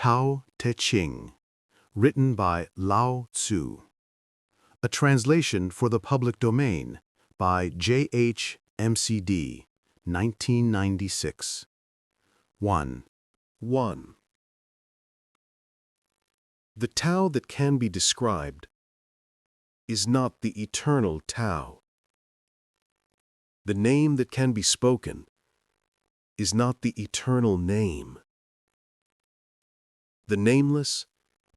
Tao Te Ching, written by Lao Tzu. A translation for the public domain by J.H. MCD, 1996. 1. The Tao that can be described is not the eternal Tao. The name that can be spoken is not the eternal name. The nameless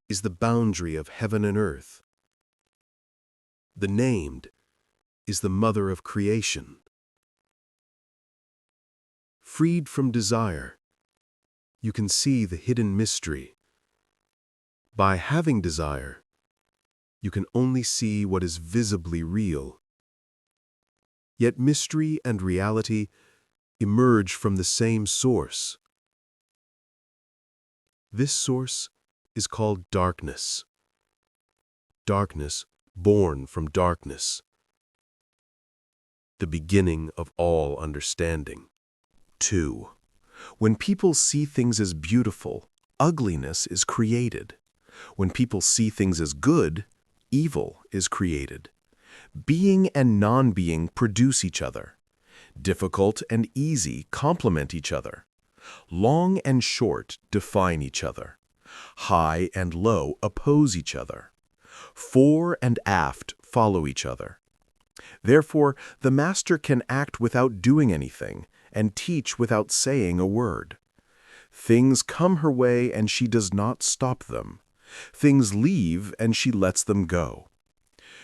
is the boundary of heaven and earth. The named is the mother of creation. Freed from desire, you can see the hidden mystery. By having desire, you can only see what is visibly real. Yet mystery and reality emerge from the same source. This source is called darkness. Darkness born from darkness. The beginning of all understanding. 2. When people see things as beautiful, ugliness is created. When people see things as good, evil is created. Being and non-being produce each other. Difficult and easy complement each other. Long and short define each other. High and low oppose each other. Fore and aft follow each other. Therefore, the master can act without doing anything and teach without saying a word. Things come her way and she does not stop them. Things leave and she lets them go.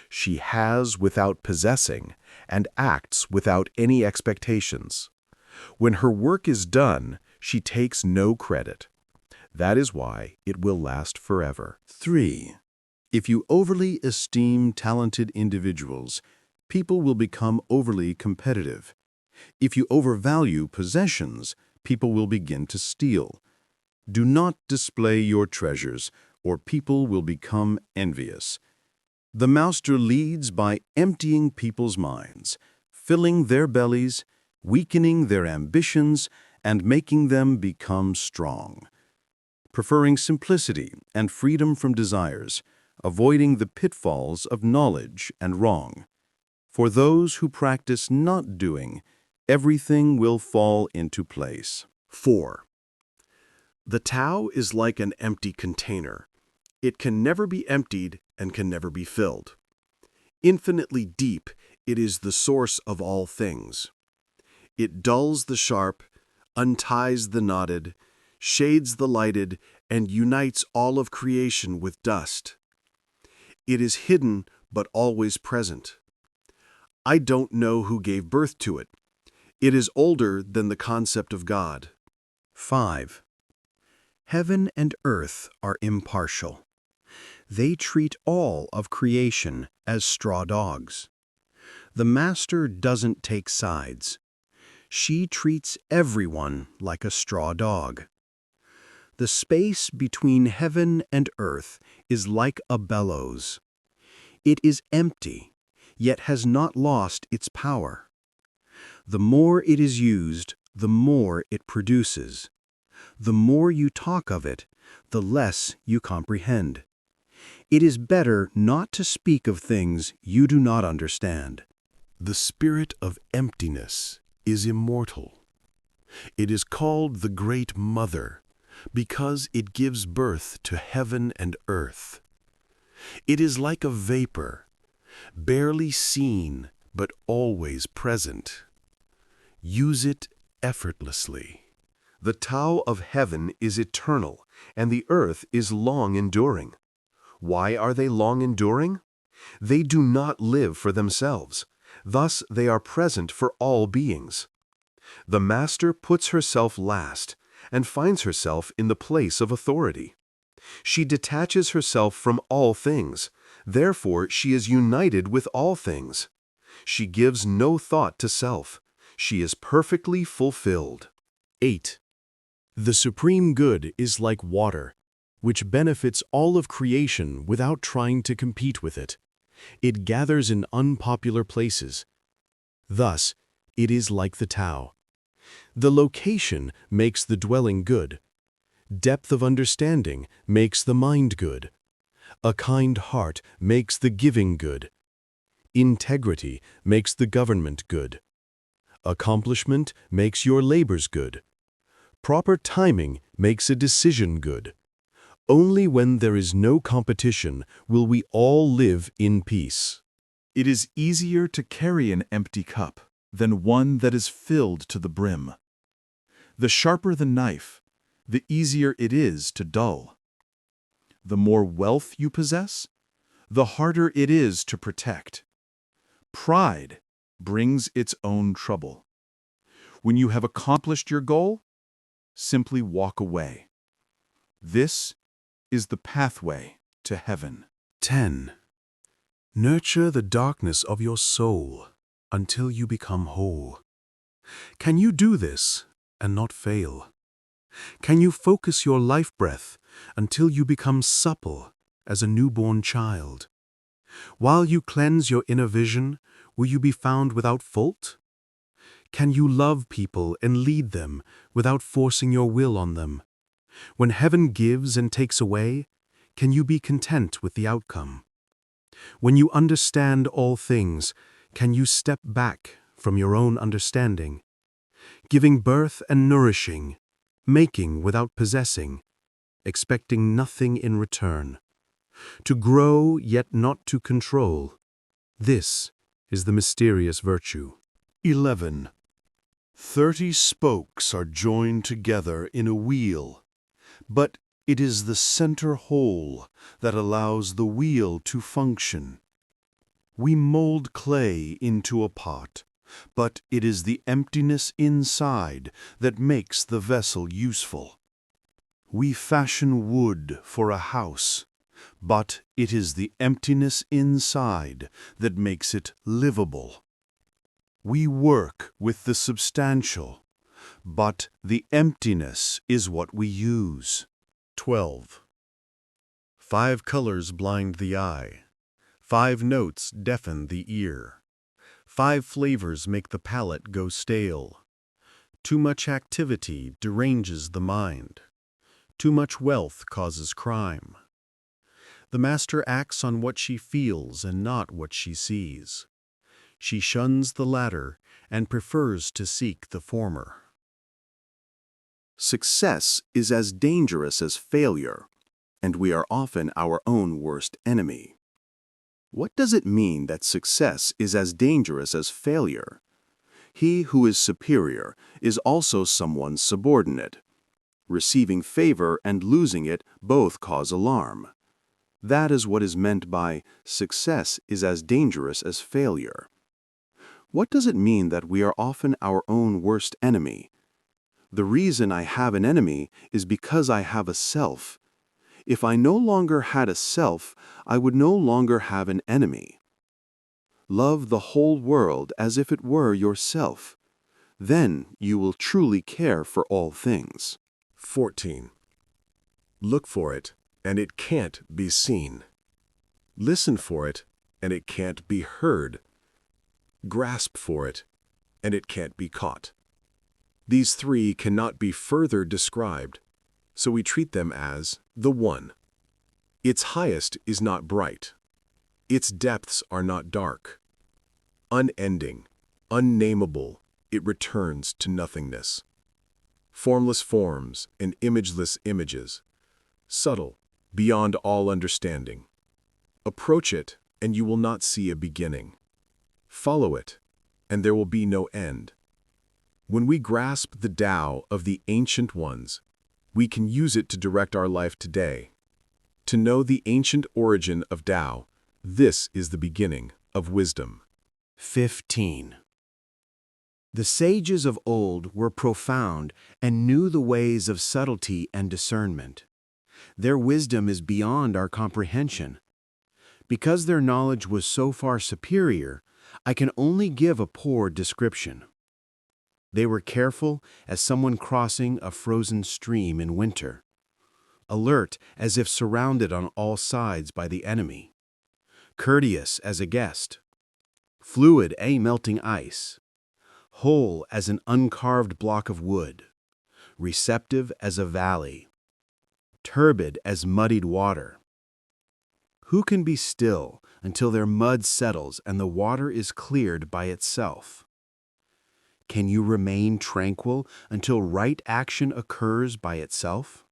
She has without possessing and acts without any expectations. When her work is done, she takes no credit. That is why it will last forever. 3. If you overly esteem talented individuals, people will become overly competitive. If you overvalue possessions, people will begin to steal. Do not display your treasures, or people will become envious. The master leads by emptying people's minds, filling their bellies, weakening their ambitions, and making them become strong. Preferring simplicity and freedom from desires, avoiding the pitfalls of knowledge and wrong. For those who practice not doing, everything will fall into place. 4. The Tao is like an empty container. It can never be emptied and can never be filled. Infinitely deep, it is the source of all things. It dulls the sharp, unties the knotted, shades the lighted, and unites all of creation with dust. It is hidden but always present. I don't know who gave birth to it. It is older than the concept of God. 5. Heaven and earth are impartial. They treat all of creation as straw dogs. The master doesn't take sides. She treats everyone like a straw dog. The space between heaven and earth is like a bellows. It is empty, yet has not lost its power. The more it is used, the more it produces. The more you talk of it, the less you comprehend. It is better not to speak of things you do not understand. The spirit of emptiness is immortal. It is called the Great Mother because it gives birth to heaven and earth. It is like a vapor, barely seen but always present. Use it effortlessly. The Tao of heaven is eternal, and the earth is long-enduring. Why are they long-enduring? They do not live for themselves. Thus, they are present for all beings. The master puts herself last and finds herself in the place of authority. She detaches herself from all things. Therefore, she is united with all things. She gives no thought to self. She is perfectly fulfilled. 8. The supreme good is like water, which benefits all of creation without trying to compete with it. It gathers in unpopular places. Thus, it is like the Tao. The location makes the dwelling good. Depth of understanding makes the mind good. A kind heart makes the giving good. Integrity makes the government good. Accomplishment makes your labors good. Proper timing makes a decision good. Only when there is no competition will we all live in peace. It is easier to carry an empty cup than one that is filled to the brim. The sharper the knife, the easier it is to dull. The more wealth you possess, the harder it is to protect. Pride brings its own trouble. When you have accomplished your goal, simply walk away. This is the pathway to heaven. 10. Nurture the darkness of your soul until you become whole. Can you do this and not fail? Can you focus your life breath until you become supple as a newborn child? While you cleanse your inner vision, will you be found without fault? Can you love people and lead them without forcing your will on them? When heaven gives and takes away, can you be content with the outcome? When you understand all things, can you step back from your own understanding? Giving birth and nourishing, making without possessing, expecting nothing in return. To grow yet not to control. This is the mysterious virtue. 11. 30 spokes are joined together in a wheel, but it is the center hole that allows the wheel to function. We mold clay into a pot, but it is the emptiness inside that makes the vessel useful. We fashion wood for a house, but it is the emptiness inside that makes it livable. We work with the substantial, but the emptiness is what we use. 12. 5 colors blind the eye. 5 notes deafen the ear. 5 flavors make the palate go stale. Too much activity deranges the mind. Too much wealth causes crime. The master acts on what she feels and not what she sees. She shuns the latter and prefers to seek the former. Success is as dangerous as failure, and we are often our own worst enemy. What does it mean that success is as dangerous as failure? He who is superior is also someone's subordinate. Receiving favor and losing it both cause alarm. That is what is meant by success is as dangerous as failure. What does it mean that we are often our own worst enemy? The reason I have an enemy is because I have a self. If I no longer had a self, I would no longer have an enemy. Love the whole world as if it were yourself. Then you will truly care for all things. 14. Look for it, and it can't be seen. Listen for it, and it can't be heard. Grasp for it, and it can't be caught. These 3 cannot be further described, so we treat them as the One. Its highest is not bright. Its depths are not dark. Unending, unnameable, it returns to nothingness. Formless forms and imageless images, subtle, beyond all understanding. Approach it, and you will not see a beginning. Follow it, and there will be no end. When we grasp the Tao of the ancient ones, we can use it to direct our life today. To know the ancient origin of Tao, this is the beginning of wisdom. 15. The sages of old were profound and knew the ways of subtlety and discernment. Their wisdom is beyond our comprehension. Because their knowledge was so far superior, I can only give a poor description. They were careful as someone crossing a frozen stream in winter, alert as if surrounded on all sides by the enemy, courteous as a guest, fluid as melting ice, whole as an uncarved block of wood, receptive as a valley, turbid as muddied water. Who can be still until their mud settles and the water is cleared by itself? Can you remain tranquil until right action occurs by itself?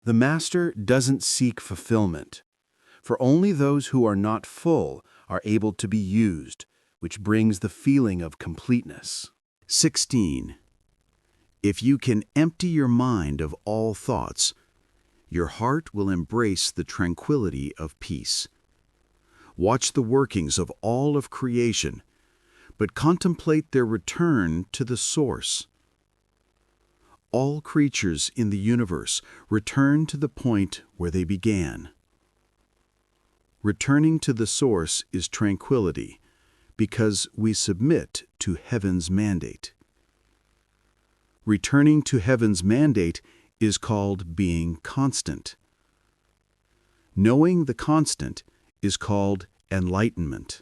The Master doesn't seek fulfillment, for only those who are not full are able to be used, which brings the feeling of completeness. 16. If you can empty your mind of all thoughts, your heart will embrace the tranquility of peace. Watch the workings of all of creation, but contemplate their return to the source. All creatures in the universe return to the point where they began. Returning to the source is tranquility, because we submit to heaven's mandate. Returning to heaven's mandate is called being constant. Knowing the constant is called enlightenment.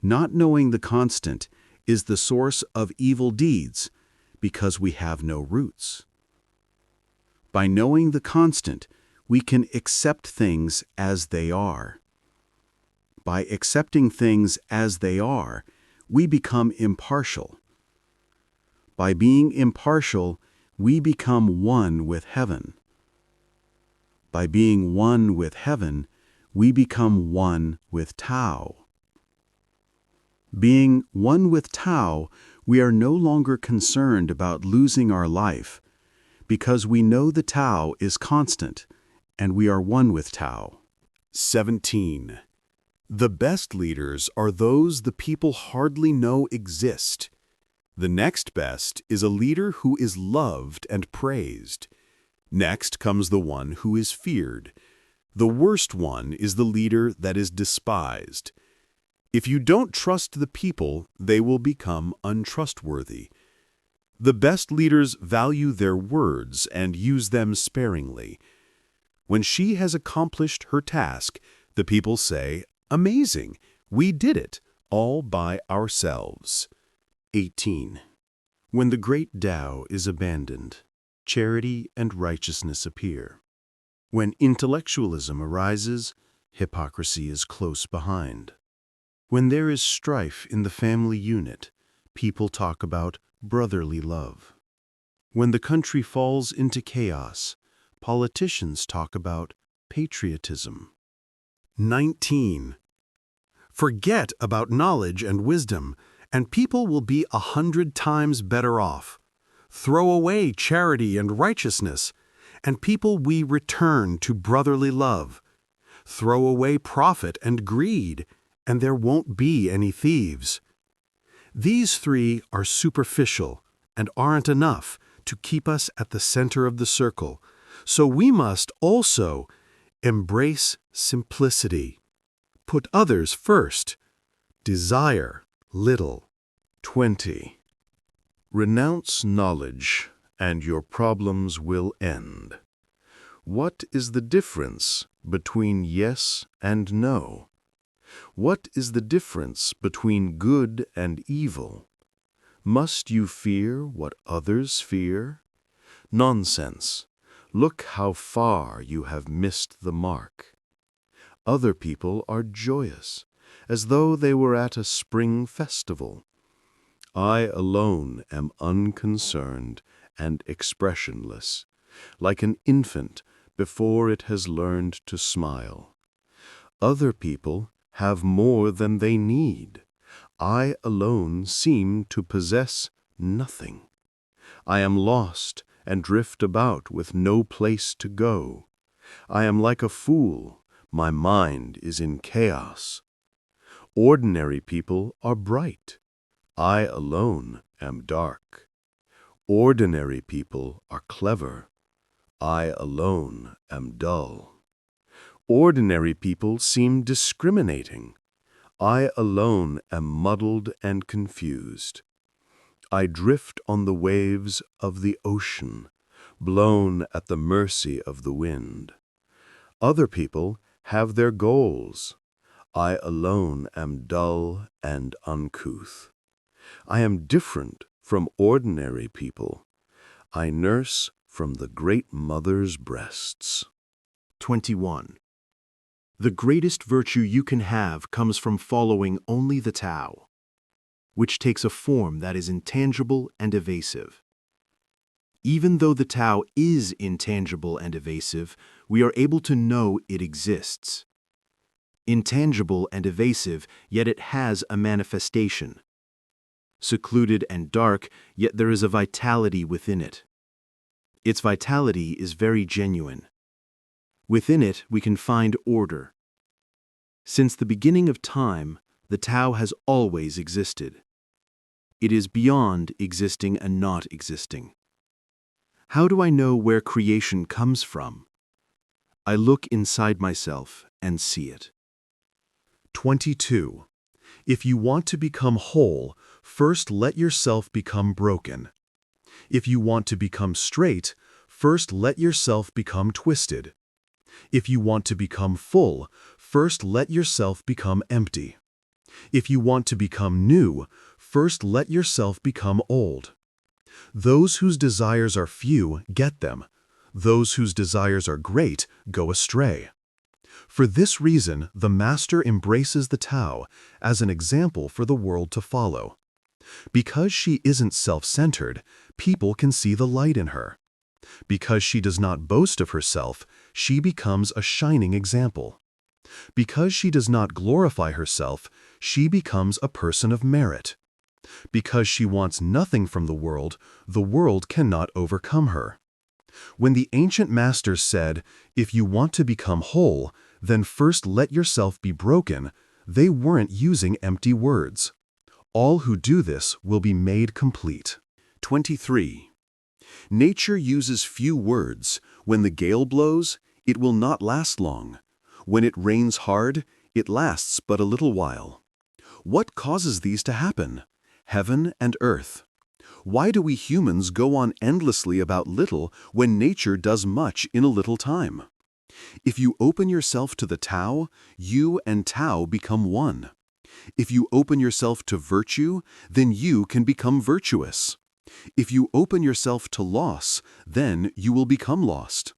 Not knowing the constant is the source of evil deeds, because we have no roots. By knowing the constant, we can accept things as they are. By accepting things as they are, we become impartial. By being impartial, we become one with heaven. By being one with heaven, we become one with Tao. Being one with Tao, we are no longer concerned about losing our life, because we know the Tao is constant, and we are one with Tao. 17. The best leaders are those the people hardly know exist. The next best is a leader who is loved and praised. Next comes the one who is feared. The worst one is the leader that is despised. If you don't trust the people, they will become untrustworthy. The best leaders value their words and use them sparingly. When she has accomplished her task, the people say, "Amazing! We did it, all by ourselves." 18. When the great Tao is abandoned, charity and righteousness appear. When intellectualism arises, hypocrisy is close behind. When there is strife in the family unit, people talk about brotherly love. When the country falls into chaos, politicians talk about patriotism. 19. Forget about knowledge and wisdom, and people will be 100 times better off. Throw away charity and righteousness, and people will return to brotherly love. Throw away profit and greed, and there won't be any thieves. These three are superficial and aren't enough to keep us at the center of the circle, so we must also embrace simplicity, put others first, desire little. 20. Renounce knowledge, and your problems will end. What is the difference between yes and no? What is the difference between good and evil? Must you fear what others fear? Nonsense. Look how far you have missed the mark. Other people are joyous, as though they were at a spring festival. I alone am unconcerned and expressionless, like an infant before it has learned to smile. Other people have more than they need. I alone seem to possess nothing. I am lost and drift about with no place to go. I am like a fool. My mind is in chaos. Ordinary people are bright. I alone am dark. Ordinary people are clever. I alone am dull. Ordinary people seem discriminating. I alone am muddled and confused. I drift on the waves of the ocean, blown at the mercy of the wind. Other people have their goals. I alone am dull and uncouth. I am different from ordinary people. I nurse from the Great Mother's breasts. 21. The greatest virtue you can have comes from following only the Tao, which takes a form that is intangible and evasive. Even though the Tao is intangible and evasive, we are able to know it exists. Intangible and evasive, yet it has a manifestation. Secluded and dark, yet there is a vitality within it. Its vitality is very genuine. Within it, we can find order. Since the beginning of time, the Tao has always existed. It is beyond existing and not existing. How do I know where creation comes from? I look inside myself and see it. 22. If you want to become whole, first let yourself become broken. If you want to become straight, first let yourself become twisted. If you want to become full, first let yourself become empty. If you want to become new, first let yourself become old. Those whose desires are few get them. Those whose desires are great go astray. For this reason, the Master embraces the Tao as an example for the world to follow. Because she isn't self-centered, people can see the light in her. Because she does not boast of herself, she becomes a shining example. Because she does not glorify herself, she becomes a person of merit. Because she wants nothing from the world cannot overcome her. When the ancient masters said, "If you want to become whole, then first let yourself be broken," they weren't using empty words. All who do this will be made complete. 23. Nature uses few words. When the gale blows, it will not last long. When it rains hard, it lasts but a little while. What causes these to happen? Heaven and earth. Why do we humans go on endlessly about little when nature does much in a little time? If you open yourself to the Tao, you and Tao become one. If you open yourself to virtue, then you can become virtuous. If you open yourself to loss, then you will become lost.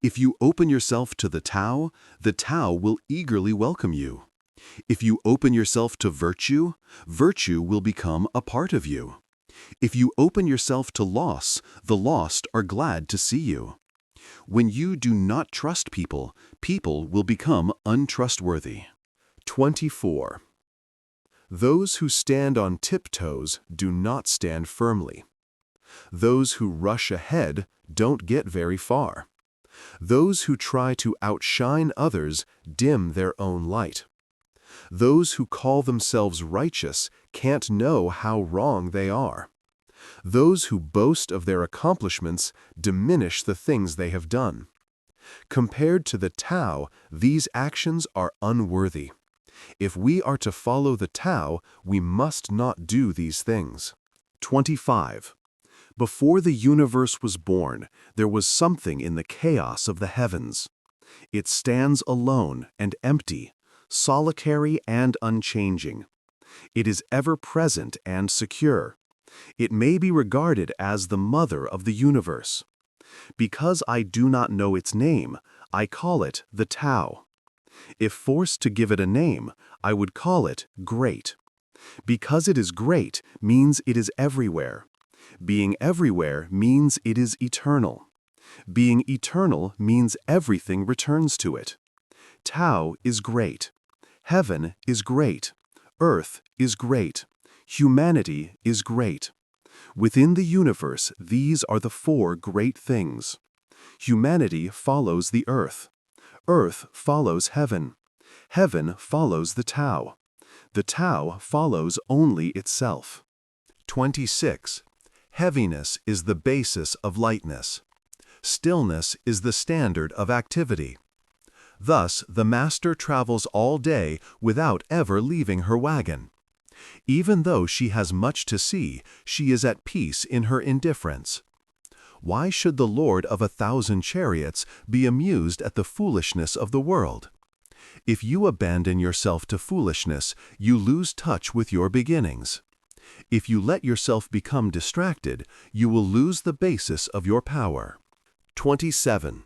If you open yourself to the Tao will eagerly welcome you. If you open yourself to virtue, virtue will become a part of you. If you open yourself to loss, the lost are glad to see you. When you do not trust people, people will become untrustworthy. 24. Those who stand on tiptoes do not stand firmly. Those who rush ahead don't get very far. Those who try to outshine others dim their own light. Those who call themselves righteous can't know how wrong they are. Those who boast of their accomplishments diminish the things they have done. Compared to the Tao, these actions are unworthy. If we are to follow the Tao, we must not do these things. 25. Before the universe was born, there was something in the chaos of the heavens. It stands alone and empty, solitary and unchanging. It is ever present and secure. It may be regarded as the mother of the universe. Because I do not know its name, I call it the Tao. If forced to give it a name, I would call it great. Because it is great means it is everywhere. Being everywhere means it is eternal. Being eternal means everything returns to it. Tao is great. Heaven is great. Earth is great. Humanity is great. Within the universe, these are the four great things. Humanity follows the earth. Earth follows heaven. Heaven follows the Tao. The Tao follows only itself. 26. Heaviness is the basis of lightness. Stillness is the standard of activity. Thus, the Master travels all day without ever leaving her wagon. Even though she has much to see, she is at peace in her indifference. Why should the Lord of 1,000 chariots be amused at the foolishness of the world? If you abandon yourself to foolishness, you lose touch with your beginnings. If you let yourself become distracted, you will lose the basis of your power. 27.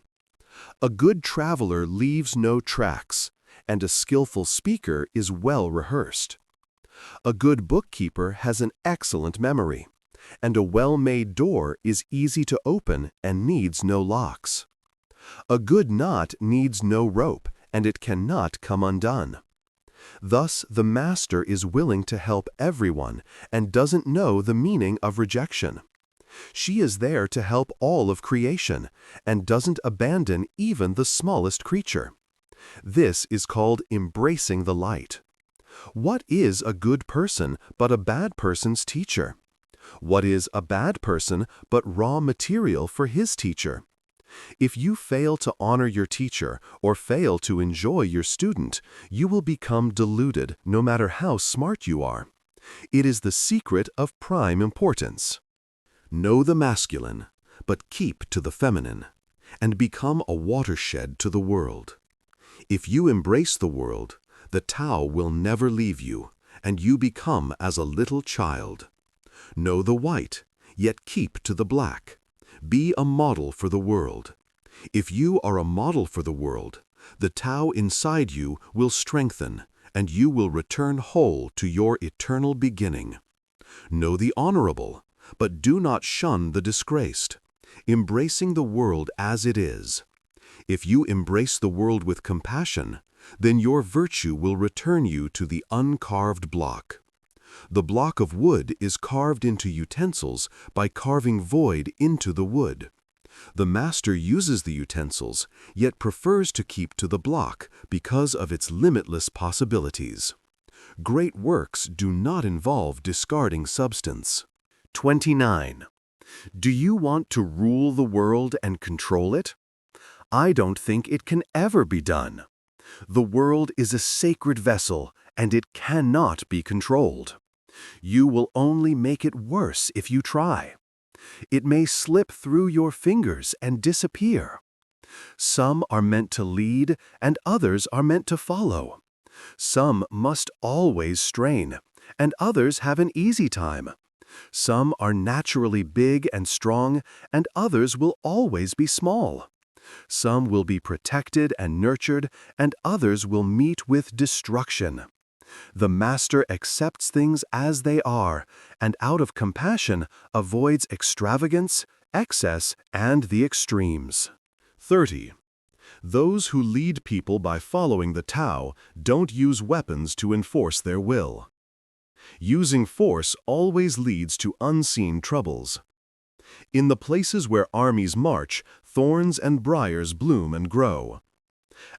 A good traveler leaves no tracks, and a skillful speaker is well rehearsed. A good bookkeeper has an excellent memory, and a well-made door is easy to open and needs no locks. A good knot needs no rope, and it cannot come undone. Thus, the master is willing to help everyone and doesn't know the meaning of rejection. She is there to help all of creation and doesn't abandon even the smallest creature. This is called embracing the light. What is a good person but a bad person's teacher? What is a bad person but raw material for his teacher? If you fail to honor your teacher or fail to enjoy your student, you will become deluded no matter how smart you are. It is the secret of prime importance. Know the masculine, but keep to the feminine, and become a watershed to the world. If you embrace the world, the Tao will never leave you, and you become as a little child. Know the white, yet keep to the black. Be a model for the world. If you are a model for the world, the Tao inside you will strengthen, and you will return whole to your eternal beginning. Know the honorable, but do not shun the disgraced, embracing the world as it is. If you embrace the world with compassion, then your virtue will return you to the uncarved block. The block of wood is carved into utensils by carving void into the wood. The master uses the utensils, yet prefers to keep to the block because of its limitless possibilities. Great works do not involve discarding substance. 29. Do you want to rule the world and control it? I don't think it can ever be done. The world is a sacred vessel, and it cannot be controlled. You will only make it worse if you try. It may slip through your fingers and disappear. Some are meant to lead, and others are meant to follow. Some must always strain, and others have an easy time. Some are naturally big and strong, and others will always be small. Some will be protected and nurtured, and others will meet with destruction. The master accepts things as they are, and out of compassion avoids extravagance, excess, and the extremes. 30. Those who lead people by following the Tao don't use weapons to enforce their will. Using force always leads to unseen troubles. In the places where armies march, thorns and briars bloom and grow.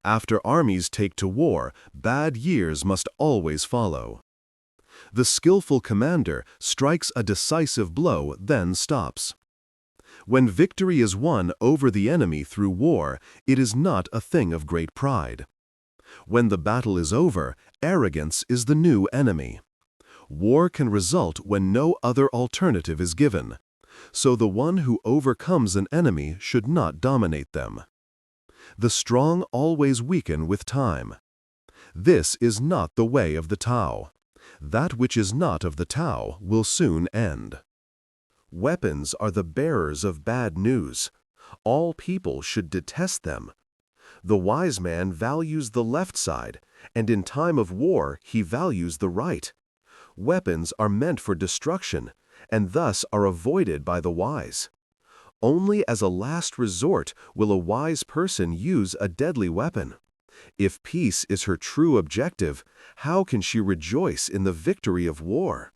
After armies take to war, bad years must always follow. The skillful commander strikes a decisive blow, then stops. When victory is won over the enemy through war, it is not a thing of great pride. When the battle is over, arrogance is the new enemy. War can result when no other alternative is given, so the one who overcomes an enemy should not dominate them. The strong always weaken with time. This is not the way of the Tao. That which is not of the Tao will soon end. Weapons are the bearers of bad news. All people should detest them. The wise man values the left side, and in time of war he values the right. Weapons are meant for destruction, and thus are avoided by the wise. Only as a last resort will a wise person use a deadly weapon. If peace is her true objective, how can she rejoice in the victory of war?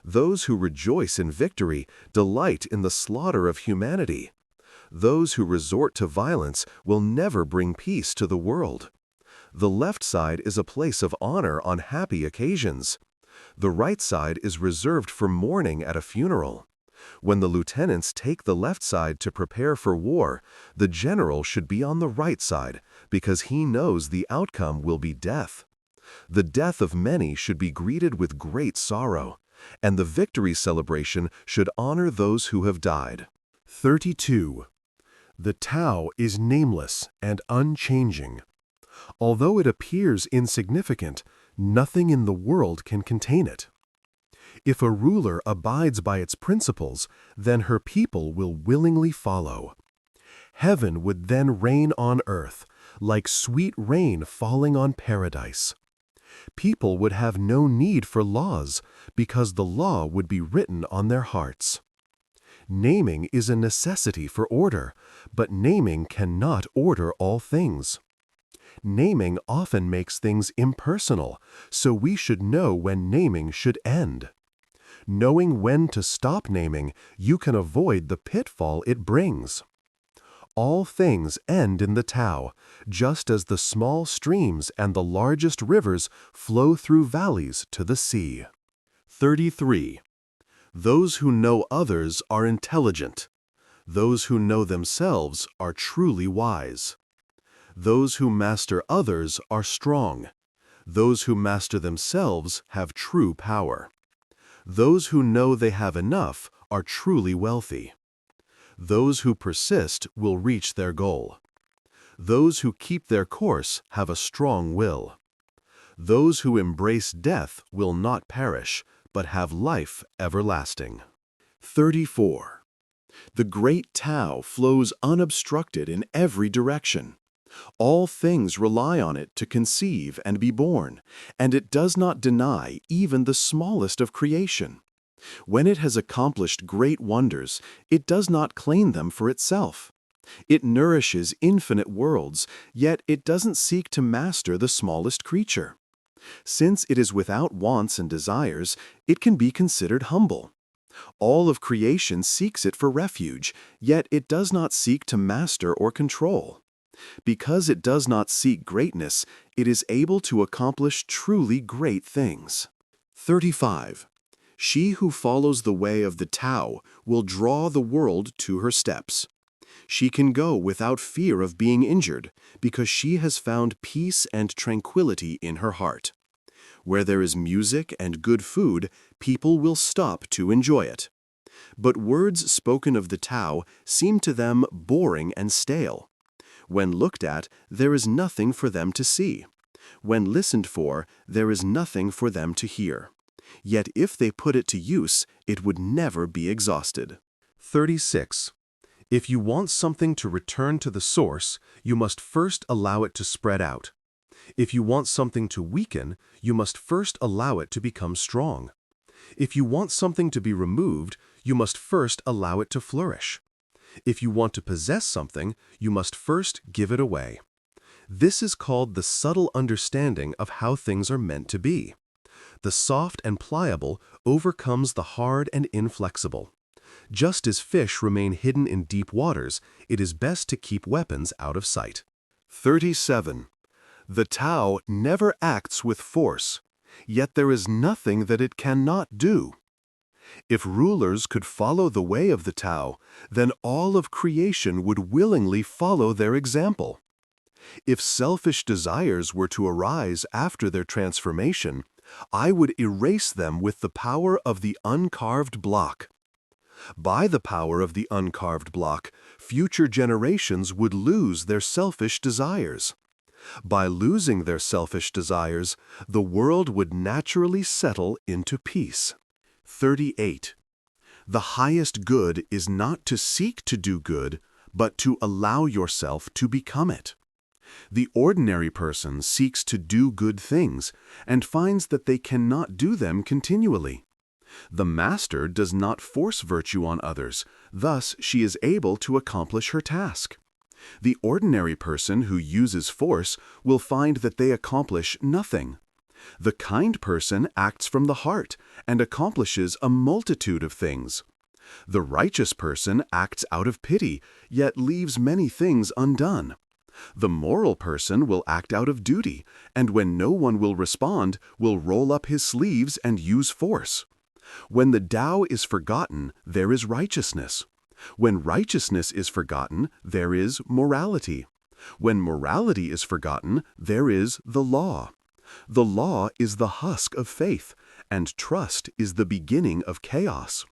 Those who rejoice in victory delight in the slaughter of humanity. Those who resort to violence will never bring peace to the world. The left side is a place of honor on happy occasions. The right side is reserved for mourning at a funeral. When the lieutenants take the left side to prepare for war, the general should be on the right side because he knows the outcome will be death. The death of many should be greeted with great sorrow, and the victory celebration should honor those who have died. 32. The Tao is nameless and unchanging. Although it appears insignificant, nothing in the world can contain it. If a ruler abides by its principles, then her people will willingly follow. Heaven would then rain on earth, like sweet rain falling on paradise. People would have no need for laws, because the law would be written on their hearts. Naming is a necessity for order, but naming cannot order all things. Naming often makes things impersonal, so we should know when naming should end. Knowing when to stop naming, you can avoid the pitfall it brings. All things end in the Tao, just as the small streams and the largest rivers flow through valleys to the sea. 33. Those who know others are intelligent. Those who know themselves are truly wise. Those who master others are strong. Those who master themselves have true power. Those who know they have enough are truly wealthy. Those who persist will reach their goal. Those who keep their course have a strong will. Those who embrace death will not perish, but have life everlasting. 34. The great Tao flows unobstructed in every direction. All things rely on it to conceive and be born, and it does not deny even the smallest of creation. When it has accomplished great wonders, it does not claim them for itself. It nourishes infinite worlds, yet it doesn't seek to master the smallest creature. Since it is without wants and desires, it can be considered humble. All of creation seeks it for refuge, yet it does not seek to master or control. Because it does not seek greatness, it is able to accomplish truly great things. 35. She who follows the way of the Tao will draw the world to her steps. She can go without fear of being injured, because she has found peace and tranquility in her heart. Where there is music and good food, people will stop to enjoy it. But words spoken of the Tao seem to them boring and stale. When looked at, there is nothing for them to see. When listened for, there is nothing for them to hear. Yet if they put it to use, it would never be exhausted. 36. If you want something to return to the source, you must first allow it to spread out. If you want something to weaken, you must first allow it to become strong. If you want something to be removed, you must first allow it to flourish. If you want to possess something, you must first give it away. This is called the subtle understanding of how things are meant to be. The soft and pliable overcomes the hard and inflexible. Just as fish remain hidden in deep waters, it is best to keep weapons out of sight. 37. The Tao never acts with force, yet there is nothing that it cannot do. If rulers could follow the way of the Tao, then all of creation would willingly follow their example. If selfish desires were to arise after their transformation, I would erase them with the power of the uncarved block. By the power of the uncarved block, future generations would lose their selfish desires. By losing their selfish desires, the world would naturally settle into peace. 38. The highest good is not to seek to do good, but to allow yourself to become it. The ordinary person seeks to do good things and finds that they cannot do them continually. The master does not force virtue on others, thus she is able to accomplish her task. The ordinary person who uses force will find that they accomplish nothing. The kind person acts from the heart and accomplishes a multitude of things. The righteous person acts out of pity, yet leaves many things undone. The moral person will act out of duty, and when no one will respond, will roll up his sleeves and use force. When the Tao is forgotten, there is righteousness. When righteousness is forgotten, there is morality. When morality is forgotten, there is the law. The law is the husk of faith, and trust is the beginning of chaos.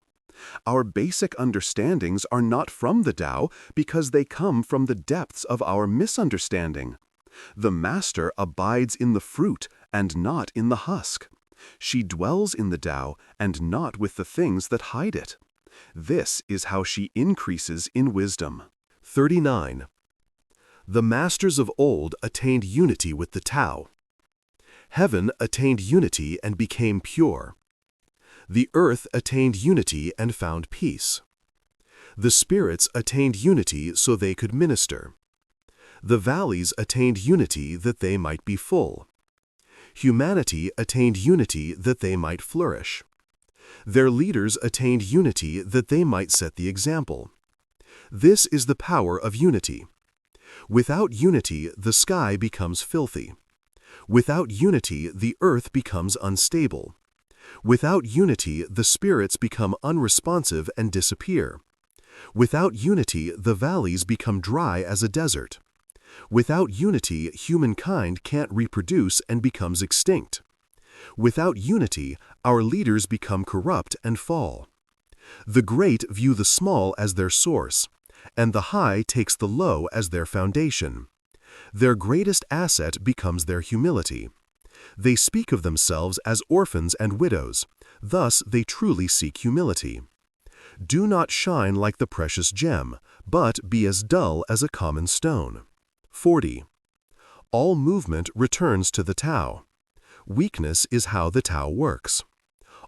Our basic understandings are not from the Tao because they come from the depths of our misunderstanding. The master abides in the fruit and not in the husk. She dwells in the Tao and not with the things that hide it. This is how she increases in wisdom. 39. The masters of old attained unity with the Tao. Heaven attained unity and became pure. The earth attained unity and found peace. The spirits attained unity so they could minister. The valleys attained unity that they might be full. Humanity attained unity that they might flourish. Their leaders attained unity that they might set the example. This is the power of unity. Without unity, the sky becomes filthy. Without unity, the earth becomes unstable. Without unity, the spirits become unresponsive and disappear. Without unity, the valleys become dry as a desert. Without unity, humankind can't reproduce and becomes extinct. Without unity, our leaders become corrupt and fall. The great view the small as their source, and the high takes the low as their foundation. Their greatest asset becomes their humility. They speak of themselves as orphans and widows, thus they truly seek humility. Do not shine like the precious gem, but be as dull as a common stone. 40. All movement returns to the Tao. Weakness is how the Tao works.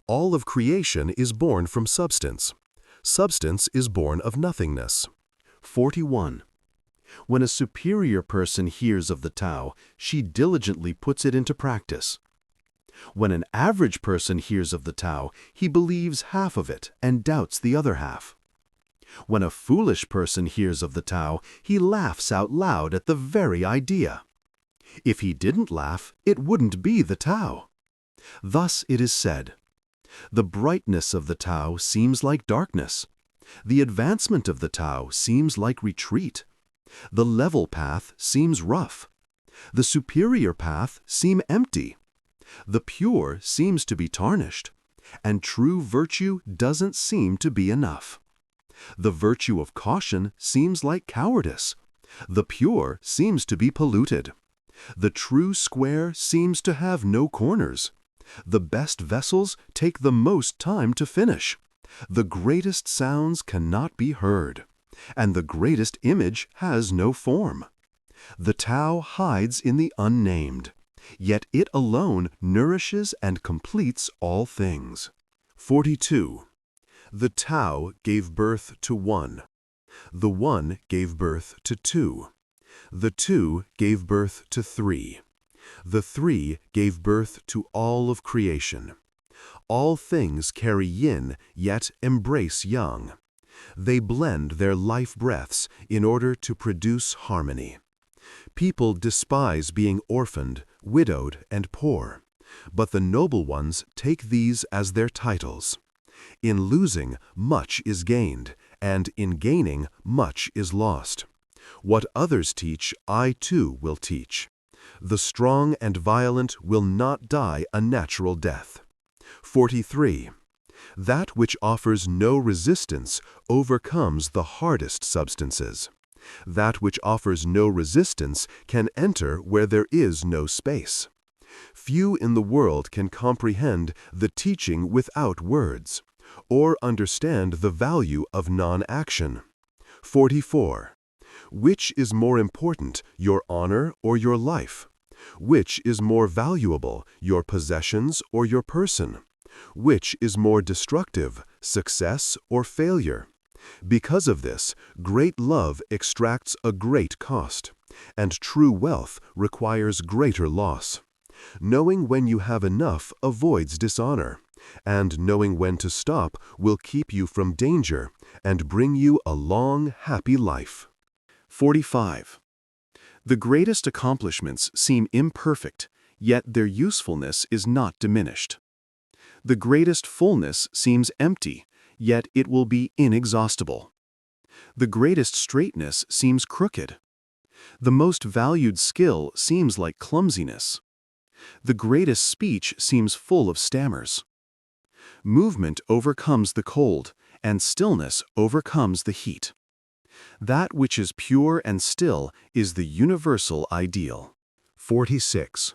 All of creation is born from substance. Substance is born of nothingness. 41. When a superior person hears of the Tao, she diligently puts it into practice. When an average person hears of the Tao, he believes half of it and doubts the other half. When a foolish person hears of the Tao, he laughs out loud at the very idea. If he didn't laugh, it wouldn't be the Tao. Thus it is said, the brightness of the Tao seems like darkness. The advancement of the Tao seems like retreat. The level path seems rough. The superior path seems empty. The pure seems to be tarnished, and true virtue doesn't seem to be enough. The virtue of caution seems like cowardice. The pure seems to be polluted. The true square seems to have no corners. The best vessels take the most time to finish. The greatest sounds cannot be heard, and the greatest image has no form. The Tao hides in the unnamed, yet it alone nourishes and completes all things. 42. The Tao gave birth to one. The one gave birth to two. The two gave birth to three. The three gave birth to all of creation. All things carry yin, yet embrace yang. They blend their life breaths in order to produce harmony. People despise being orphaned, widowed, and poor, but the noble ones take these as their titles. In losing, much is gained, and in gaining, much is lost. What others teach, I too will teach. The strong and violent will not die a natural death. 43. That which offers no resistance overcomes the hardest substances. That which offers no resistance can enter where there is no space. Few in the world can comprehend the teaching without words, or understand the value of non-action. 44. Which is more important, your honor or your life? Which is more valuable, your possessions or your person? Which is more destructive, success or failure? Because of this, great love extracts a great cost, and true wealth requires greater loss. Knowing when you have enough avoids dishonor, and knowing when to stop will keep you from danger and bring you a long, happy life. 45. The greatest accomplishments seem imperfect, yet their usefulness is not diminished. The greatest fullness seems empty, yet it will be inexhaustible. The greatest straightness seems crooked. The most valued skill seems like clumsiness. The greatest speech seems full of stammers. Movement overcomes the cold, and stillness overcomes the heat. That which is pure and still is the universal ideal. 46.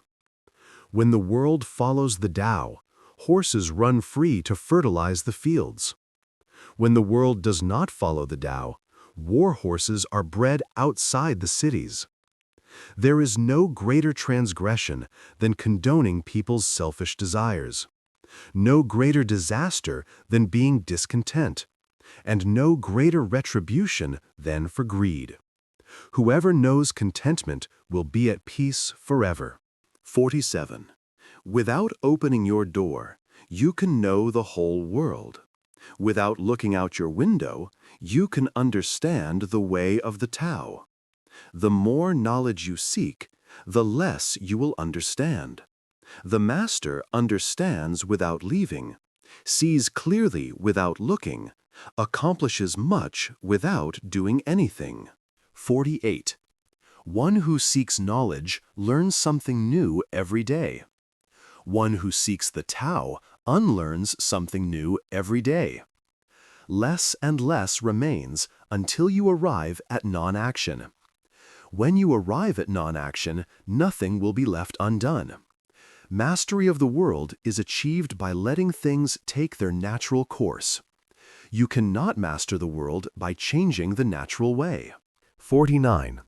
When the world follows the Tao, horses run free to fertilize the fields. When the world does not follow the Tao, War horses are bred outside the cities. There is no greater transgression than condoning people's selfish desires, no greater disaster than being discontent, and no greater retribution than for greed. Whoever knows contentment will be at peace forever. 47. Without opening your door, you can know the whole world. Without looking out your window, you can understand the way of the Tao. The more knowledge you seek, the less you will understand. The master understands without leaving, sees clearly without looking, accomplishes much without doing anything. 48. One who seeks knowledge learns something new every day. One who seeks the Tao unlearns something new every day. Less and less remains until you arrive at non-action. When you arrive at non-action, nothing will be left undone. Mastery of the world is achieved by letting things take their natural course. You cannot master the world by changing the natural way. 49.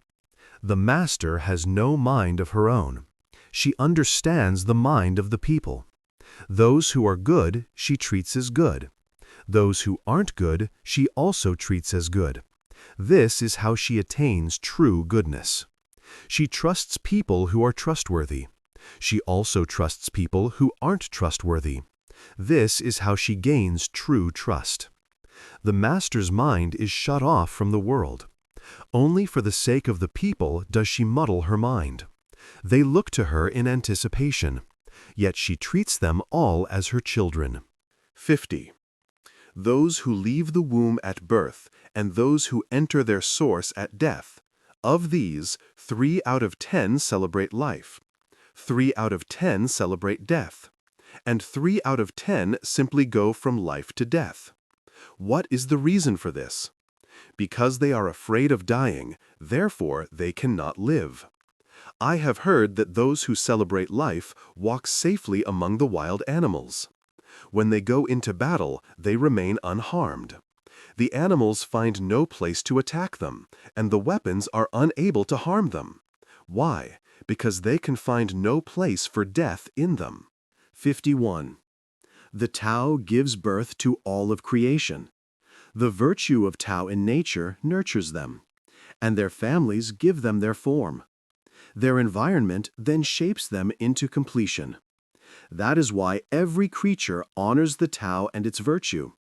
The master has no mind of her own. She understands the mind of the people. Those who are good, she treats as good. Those who aren't good, she also treats as good. This is how she attains true goodness. She trusts people who are trustworthy. She also trusts people who aren't trustworthy. This is how she gains true trust. The master's mind is shut off from the world. Only for the sake of the people does she muddle her mind. They look to her in anticipation, yet she treats them all as her children. 50. Those who leave the womb at birth and those who enter their source at death, of these, 3 out of 10 celebrate life, 3 out of 10 celebrate death, and 3 out of 10 simply go from life to death. What is the reason for this? Because they are afraid of dying, therefore they cannot live. I have heard that those who celebrate life walk safely among the wild animals. When they go into battle, they remain unharmed. The animals find no place to attack them, and the weapons are unable to harm them. Why? Because they can find no place for death in them. 51. The Tao gives birth to all of creation. The virtue of Tao in nature nurtures them, and their families give them their form. Their environment then shapes them into completion. That is why every creature honors the Tao and its virtue.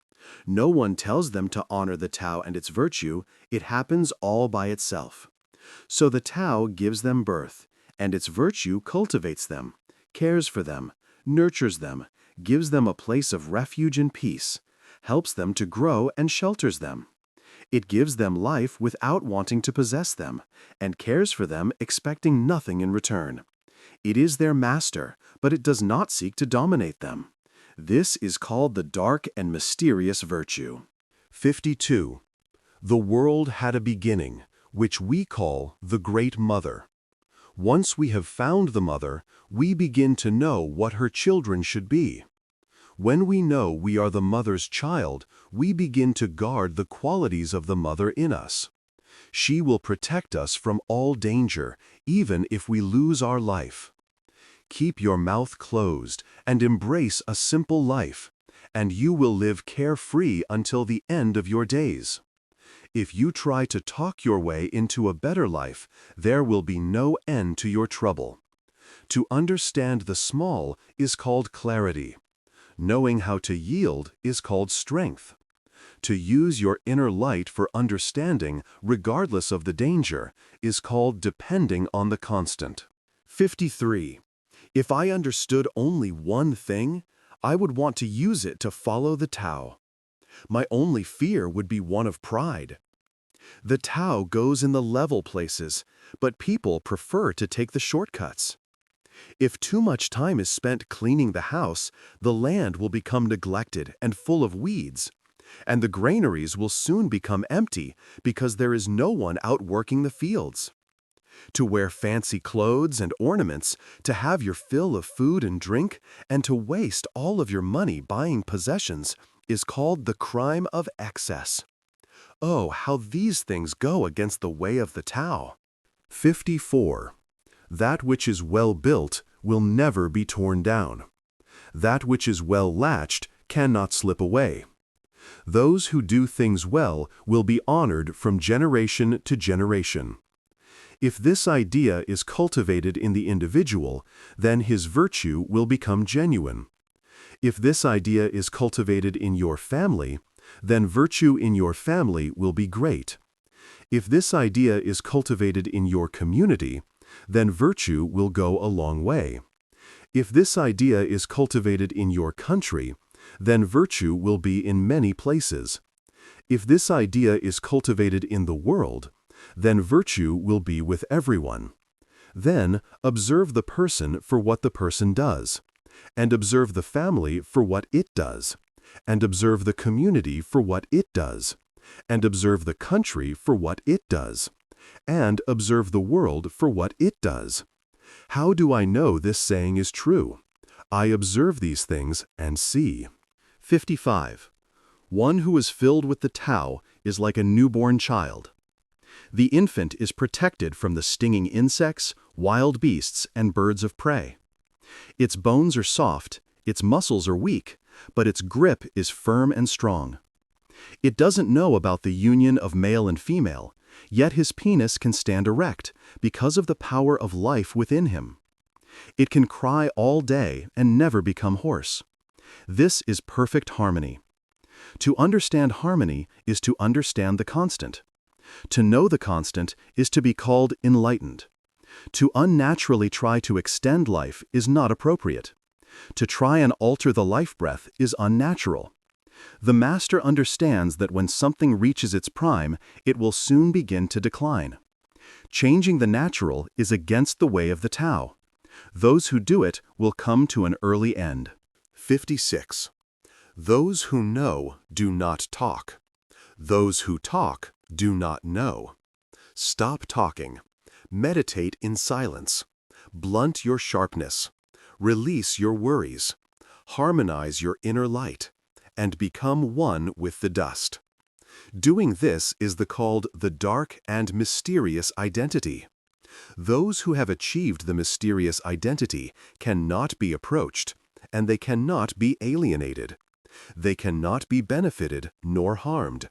No one tells them to honor the Tao and its virtue, it happens all by itself. So the Tao gives them birth, and its virtue cultivates them, cares for them, nurtures them, gives them a place of refuge and peace, helps them to grow and shelters them. It gives them life without wanting to possess them, and cares for them expecting nothing in return. It is their master, but it does not seek to dominate them. This is called the dark and mysterious virtue. 52. The world had a beginning, which we call the Great Mother. Once we have found the mother, we begin to know what her children should be. When we know we are the mother's child, we begin to guard the qualities of the mother in us. She will protect us from all danger, even if we lose our life. Keep your mouth closed and embrace a simple life, and you will live carefree until the end of your days. If you try to talk your way into a better life, there will be no end to your trouble. To understand the small is called clarity. Knowing how to yield is called strength. To use your inner light for understanding, regardless of the danger, is called depending on the constant. 53. If I understood only one thing, I would want to use it to follow the Tao. My only fear would be one of pride. The Tao goes in the level places, but people prefer to take the shortcuts. If too much time is spent cleaning the house, the land will become neglected and full of weeds, and the granaries will soon become empty because there is no one out working the fields. To wear fancy clothes and ornaments, to have your fill of food and drink, and to waste all of your money buying possessions is called the crime of excess. Oh, how these things go against the way of the Tao. 54. That which is well built will never be torn down. That which is well latched cannot slip away. Those who do things well will be honored from generation to generation. If this idea is cultivated in the individual, then his virtue will become genuine. If this idea is cultivated in your family, then virtue in your family will be great. If this idea is cultivated in your community, then virtue will go a long way. If this idea is cultivated in your country, then virtue will be in many places. If this idea is cultivated in the world, then virtue will be with everyone. Then observe the person for what the person does, and observe the family for what it does, and observe the community for what it does, and observe the country for what it does, and observe the world for what it does. How do I know this saying is true? I observe these things and see. 55. One who is filled with the Tao is like a newborn child. The infant is protected from the stinging insects, wild beasts, and birds of prey. Its bones are soft, its muscles are weak, but its grip is firm and strong. It doesn't know about the union of male and female, yet his penis can stand erect because of the power of life within him. It can cry all day and never become hoarse. This is perfect harmony. To understand harmony is to understand the constant. To know the constant is to be called enlightened. To unnaturally try to extend life is not appropriate. To try and alter the life breath is unnatural. The master understands that when something reaches its prime, it will soon begin to decline. Changing the natural is against the way of the Tao. Those who do it will come to an early end. 56. Those who know do not talk. Those who talk do not know. Stop talking. Meditate in silence. Blunt your sharpness. Release your worries. Harmonize your inner light, and become one with the dust. Doing this is called the dark and mysterious identity. Those who have achieved the mysterious identity cannot be approached, and they cannot be alienated. They cannot be benefited nor harmed.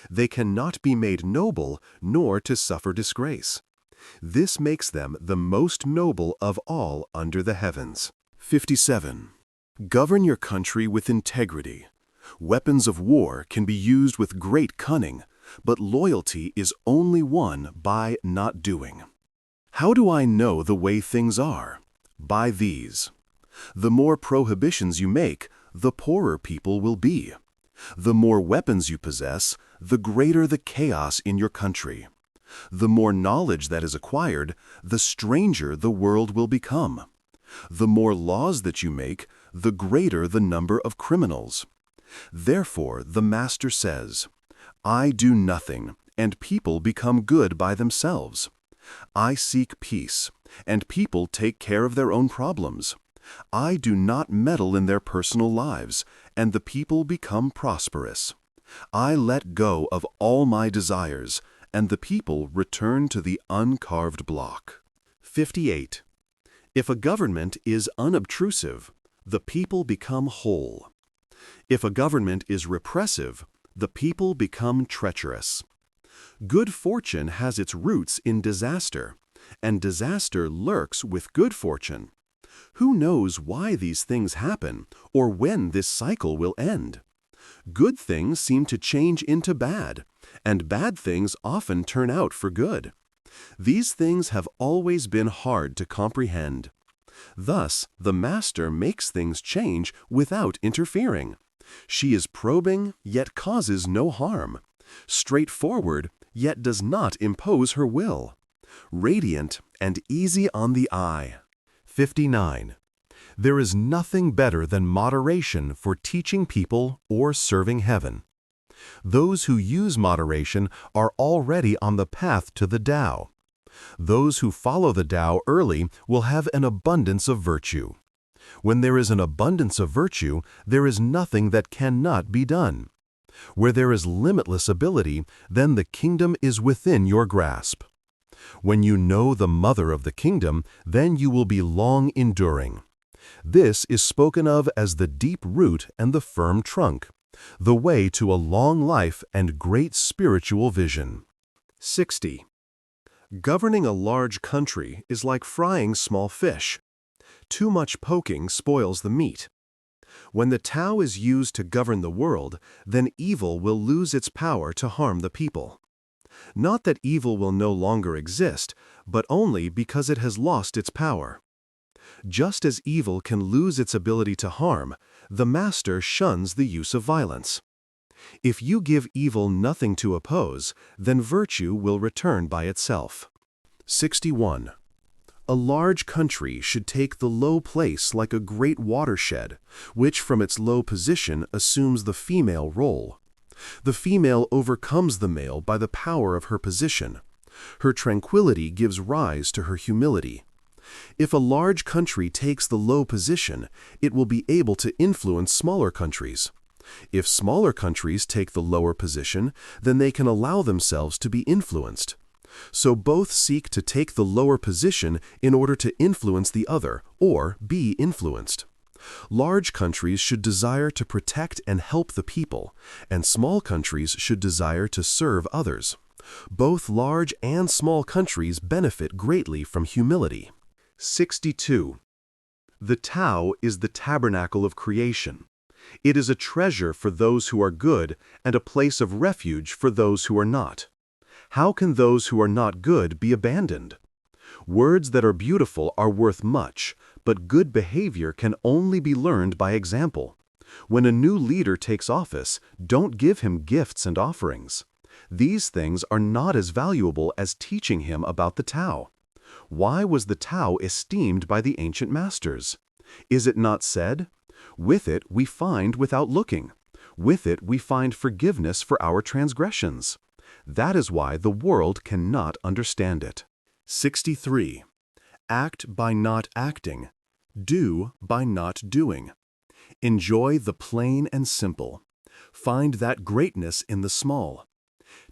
They cannot be made noble nor to suffer disgrace. This makes them the most noble of all under the heavens. 57. Govern your country with integrity. Weapons of war can be used with great cunning, but loyalty is only won by not doing. How do I know the way things are? By these. The more prohibitions you make, the poorer people will be. The more weapons you possess, the greater the chaos in your country. The more knowledge that is acquired, the stranger the world will become. The more laws that you make, the greater the number of criminals. Therefore, the Master says, I do nothing, and people become good by themselves. I seek peace, and people take care of their own problems. I do not meddle in their personal lives, and the people become prosperous. I let go of all my desires, and the people return to the uncarved block. 58. If a government is unobtrusive, the people become whole. If a government is repressive, the people become treacherous. Good fortune has its roots in disaster, and disaster lurks with good fortune. Who knows why these things happen, or when this cycle will end? Good things seem to change into bad, and bad things often turn out for good. These things have always been hard to comprehend. Thus, the Master makes things change without interfering. She is probing, yet causes no harm. Straightforward, yet does not impose her will. Radiant and easy on the eye. 59. There is nothing better than moderation for teaching people or serving heaven. Those who use moderation are already on the path to the Tao. Those who follow the Tao early will have an abundance of virtue. When there is an abundance of virtue, there is nothing that cannot be done. Where there is limitless ability, then the kingdom is within your grasp. When you know the mother of the kingdom, then you will be long enduring. This is spoken of as the deep root and the firm trunk, the way to a long life and great spiritual vision. 60. Governing a large country is like frying small fish. Too much poking spoils the meat. When the Tao is used to govern the world, then evil will lose its power to harm the people. Not that evil will no longer exist, but only because it has lost its power. Just as evil can lose its ability to harm, the master shuns the use of violence. If you give evil nothing to oppose, then virtue will return by itself. 61. A large country should take the low place like a great watershed, which from its low position assumes the female role. The female overcomes the male by the power of her position. Her tranquility gives rise to her humility. If a large country takes the low position, it will be able to influence smaller countries. If smaller countries take the lower position, then they can allow themselves to be influenced. So both seek to take the lower position in order to influence the other, or be influenced. Large countries should desire to protect and help the people, and small countries should desire to serve others. Both large and small countries benefit greatly from humility. 62. The Tao is the tabernacle of creation. It is a treasure for those who are good and a place of refuge for those who are not. How can those who are not good be abandoned? Words that are beautiful are worth much, but good behavior can only be learned by example. When a new leader takes office, don't give him gifts and offerings. These things are not as valuable as teaching him about the Tao. Why was the Tao esteemed by the ancient masters? Is it not said, "With it we find without looking. With it we find forgiveness for our transgressions." That is why the world cannot understand it. 63. Act by not acting. Do by not doing. Enjoy the plain and simple. Find that greatness in the small.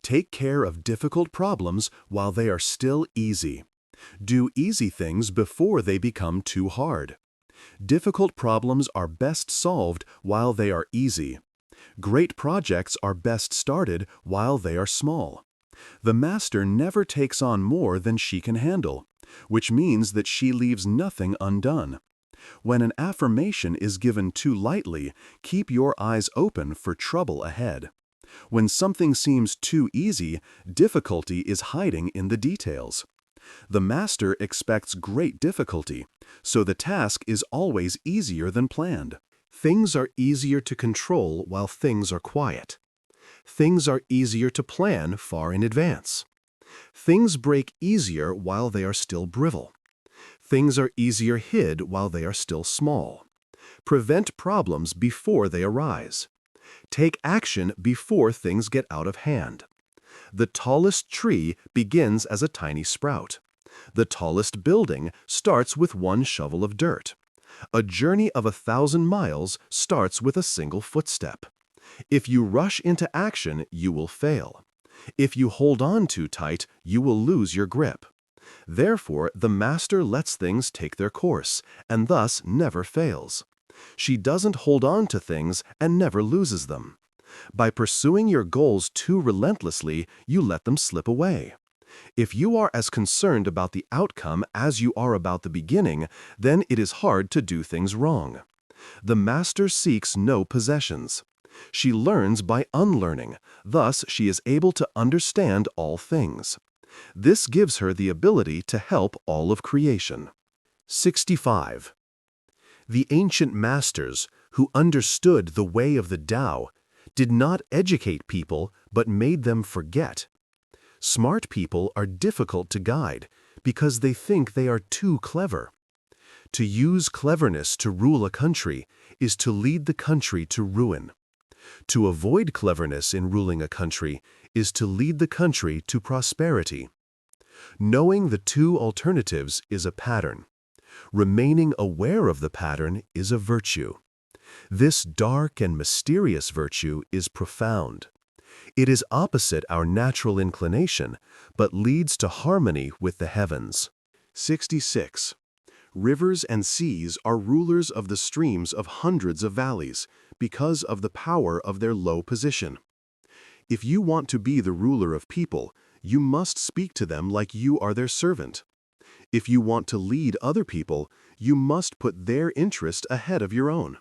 Take care of difficult problems while they are still easy. Do easy things before they become too hard. Difficult problems are best solved while they are easy. Great projects are best started while they are small. The master never takes on more than she can handle, which means that she leaves nothing undone. When an affirmation is given too lightly, keep your eyes open for trouble ahead. When something seems too easy, difficulty is hiding in the details. The master expects great difficulty, so the task is always easier than planned. Things are easier to control while things are quiet. Things are easier to plan far in advance. Things break easier while they are still brittle. Things are easier hid while they are still small. Prevent problems before they arise. Take action before things get out of hand. The tallest tree begins as a tiny sprout. The tallest building starts with one shovel of dirt. A journey of 1,000 miles starts with a single footstep. If you rush into action, you will fail. If you hold on too tight, you will lose your grip. Therefore, the master lets things take their course, and thus never fails. She doesn't hold on to things and never loses them. By pursuing your goals too relentlessly, you let them slip away. If you are as concerned about the outcome as you are about the beginning, then it is hard to do things wrong. The master seeks no possessions. She learns by unlearning, thus she is able to understand all things. This gives her the ability to help all of creation. 65. The ancient masters, who understood the way of the Tao, did not educate people but made them forget. Smart people are difficult to guide because they think they are too clever. To use cleverness to rule a country is to lead the country to ruin. To avoid cleverness in ruling a country is to lead the country to prosperity. Knowing the two alternatives is a pattern. Remaining aware of the pattern is a virtue. This dark and mysterious virtue is profound. It is opposite our natural inclination, but leads to harmony with the heavens. 66. Rivers and seas are rulers of the streams of hundreds of valleys because of the power of their low position. If you want to be the ruler of people, you must speak to them like you are their servant. If you want to lead other people, you must put their interest ahead of your own.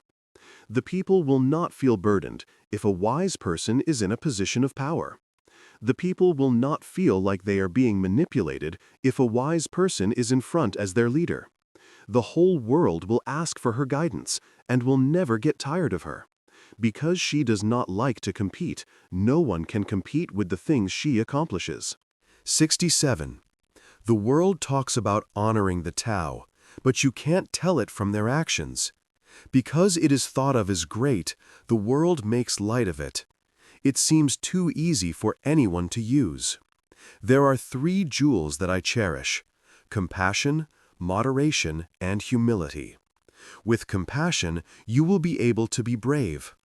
The people will not feel burdened if a wise person is in a position of power. The people will not feel like they are being manipulated if a wise person is in front as their leader. The whole world will ask for her guidance and will never get tired of her. Because she does not like to compete, no one can compete with the things she accomplishes. 67. The world talks about honoring the Tao, but you can't tell it from their actions. Because it is thought of as great, the world makes light of it. It seems too easy for anyone to use. There are 3 jewels that I cherish: compassion, moderation, and humility. With compassion, you will be able to be brave.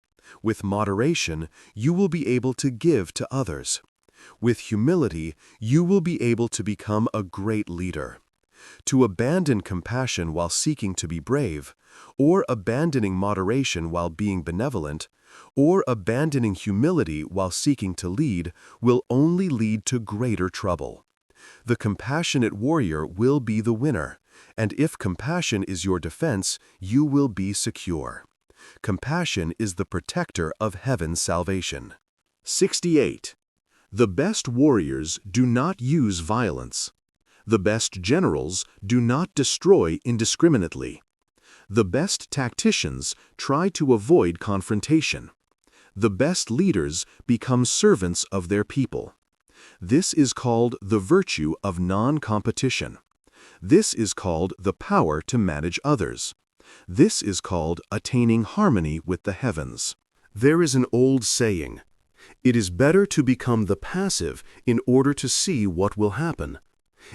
With moderation, you will be able to give to others. With humility, you will be able to become a great leader. To abandon compassion while seeking to be brave, or abandoning moderation while being benevolent, or abandoning humility while seeking to lead, will only lead to greater trouble. The compassionate warrior will be the winner, and if compassion is your defense, you will be secure. Compassion is the protector of heaven's salvation. 68. The best warriors do not use violence. The best generals do not destroy indiscriminately. The best tacticians try to avoid confrontation. The best leaders become servants of their people. This is called the virtue of non-competition. This is called the power to manage others. This is called attaining harmony with the heavens. There is an old saying, "It is better to become the passive in order to see what will happen.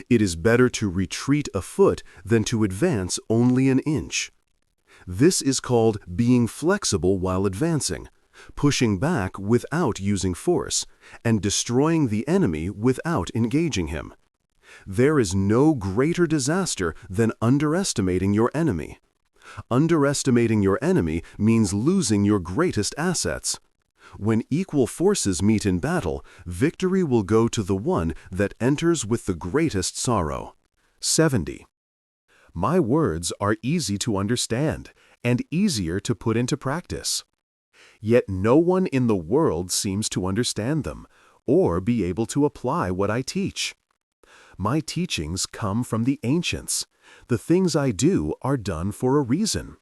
It is better to retreat a foot than to advance only an inch." This is called being flexible while advancing, pushing back without using force, and destroying the enemy without engaging him. There is no greater disaster than underestimating your enemy. Underestimating your enemy means losing your greatest assets. When equal forces meet in battle, victory will go to the one that enters with the greatest sorrow. 70. My words are easy to understand and easier to put into practice. Yet no one in the world seems to understand them or be able to apply what I teach. My teachings come from the ancients. The things I do are done for a reason.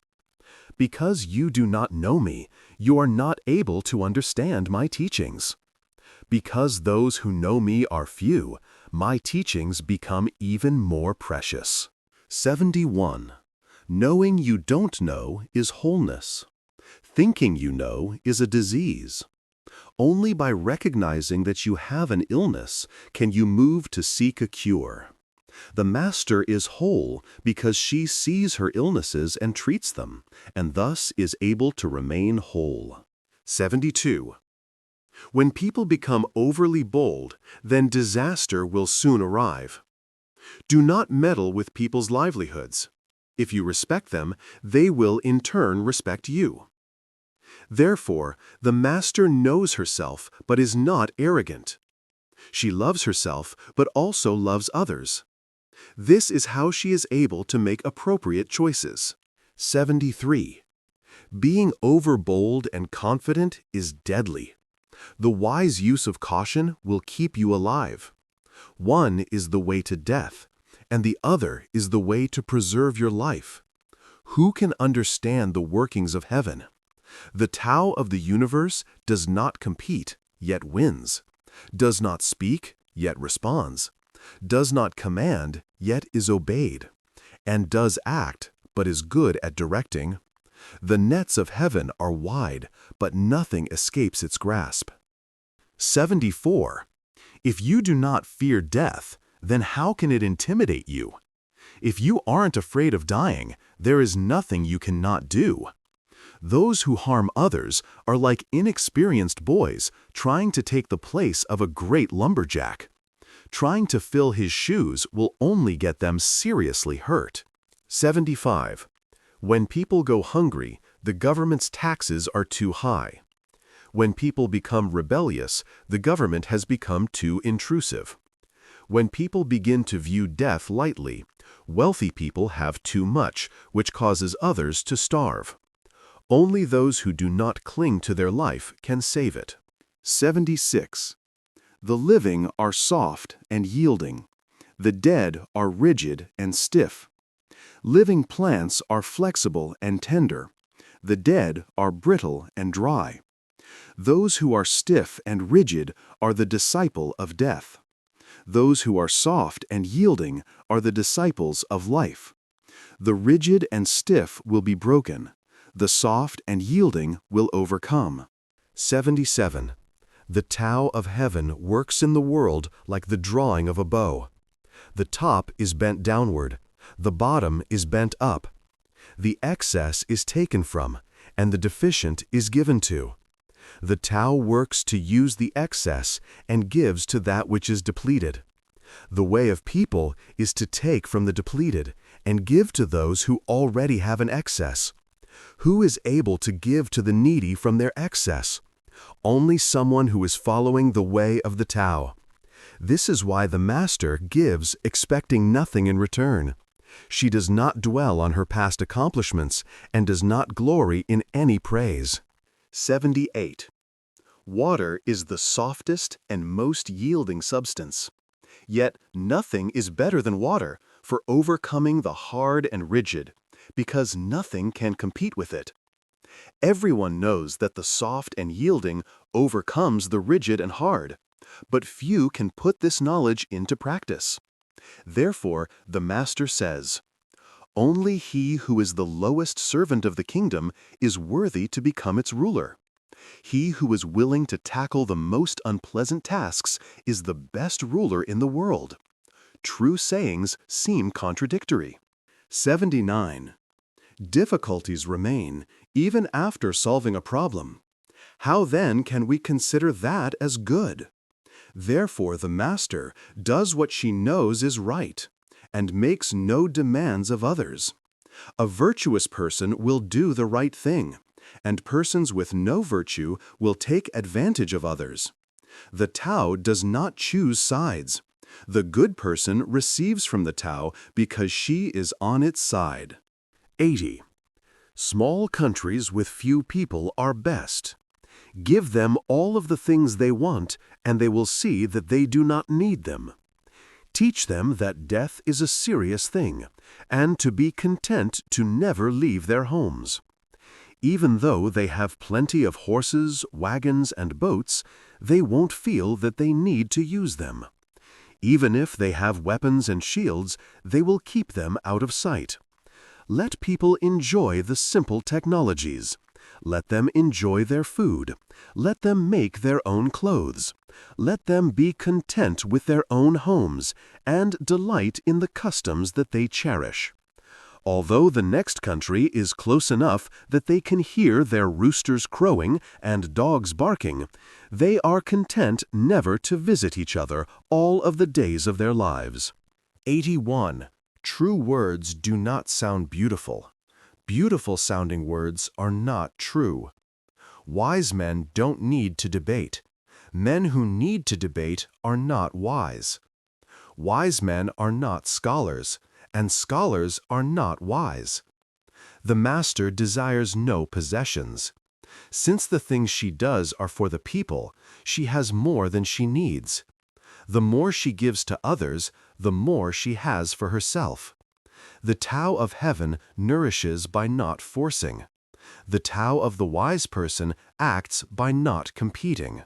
Because you do not know me, you are not able to understand my teachings. Because those who know me are few, my teachings become even more precious. 71. Knowing you don't know is wholeness. Thinking you know is a disease. Only by recognizing that you have an illness can you move to seek a cure. The master is whole because she sees her illnesses and treats them, and thus is able to remain whole. 72. When people become overly bold, then disaster will soon arrive. Do not meddle with people's livelihoods. If you respect them, they will in turn respect you. Therefore, the master knows herself but is not arrogant. She loves herself but also loves others. This is how she is able to make appropriate choices. 73. Being overbold and confident is deadly. The wise use of caution will keep you alive. One is the way to death, and the other is the way to preserve your life. Who can understand the workings of heaven? The Tao of the universe does not compete, yet wins, does not speak, yet responds, does not command, yet is obeyed, and does act, but is good at directing. The nets of heaven are wide, but nothing escapes its grasp. 74. If you do not fear death, then how can it intimidate you? If you aren't afraid of dying, there is nothing you cannot do. Those who harm others are like inexperienced boys trying to take the place of a great lumberjack. Trying to fill his shoes will only get them seriously hurt. 75. When people go hungry, the government's taxes are too high. When people become rebellious, the government has become too intrusive. When people begin to view death lightly, wealthy people have too much, which causes others to starve. Only those who do not cling to their life can save it. 76. The living are soft and yielding. The dead are rigid and stiff. Living plants are flexible and tender. The dead are brittle and dry. Those who are stiff and rigid are the disciple of death. Those who are soft and yielding are the disciples of life. The rigid and stiff will be broken. The soft and yielding will overcome. 77. The Tao of heaven works in the world like the drawing of a bow. The top is bent downward. The bottom is bent up. The excess is taken from, and the deficient is given to. The Tao works to use the excess and gives to that which is depleted. The way of people is to take from the depleted and give to those who already have an excess. Who is able to give to the needy from their excess? Only someone who is following the way of the Tao. This is why the Master gives expecting nothing in return. She does not dwell on her past accomplishments and does not glory in any praise. 78. Water is the softest and most yielding substance. Yet nothing is better than water for overcoming the hard and rigid, because nothing can compete with it. Everyone knows that the soft and yielding overcomes the rigid and hard, but few can put this knowledge into practice. Therefore, the Master says, "Only he who is the lowest servant of the kingdom is worthy to become its ruler. He who is willing to tackle the most unpleasant tasks is the best ruler in the world." True sayings seem contradictory. 79. Difficulties remain even after solving a problem. How then can we consider that as good? Therefore the Master does what she knows is right, and makes no demands of others. A virtuous person will do the right thing, and persons with no virtue will take advantage of others. The Tao does not choose sides. The good person receives from the Tao because she is on its side. 80. Small countries with few people are best. Give them all of the things they want, and they will see that they do not need them. Teach them that death is a serious thing, and to be content to never leave their homes. Even though they have plenty of horses, wagons, and boats, they won't feel that they need to use them. Even if they have weapons and shields, they will keep them out of sight. Let people enjoy the simple technologies. Let them enjoy their food. Let them make their own clothes. Let them be content with their own homes and delight in the customs that they cherish. Although the next country is close enough that they can hear their roosters crowing and dogs barking, they are content never to visit each other all of the days of their lives. 81. True words do not sound beautiful. Beautiful-sounding words are not true. Wise men don't need to debate. Men who need to debate are not wise. Wise men are not scholars, and scholars are not wise. The Master desires no possessions. Since the things she does are for the people, she has more than she needs. The more she gives to others, the more she has for herself. The Tao of heaven nourishes by not forcing. The Tao of the wise person acts by not competing.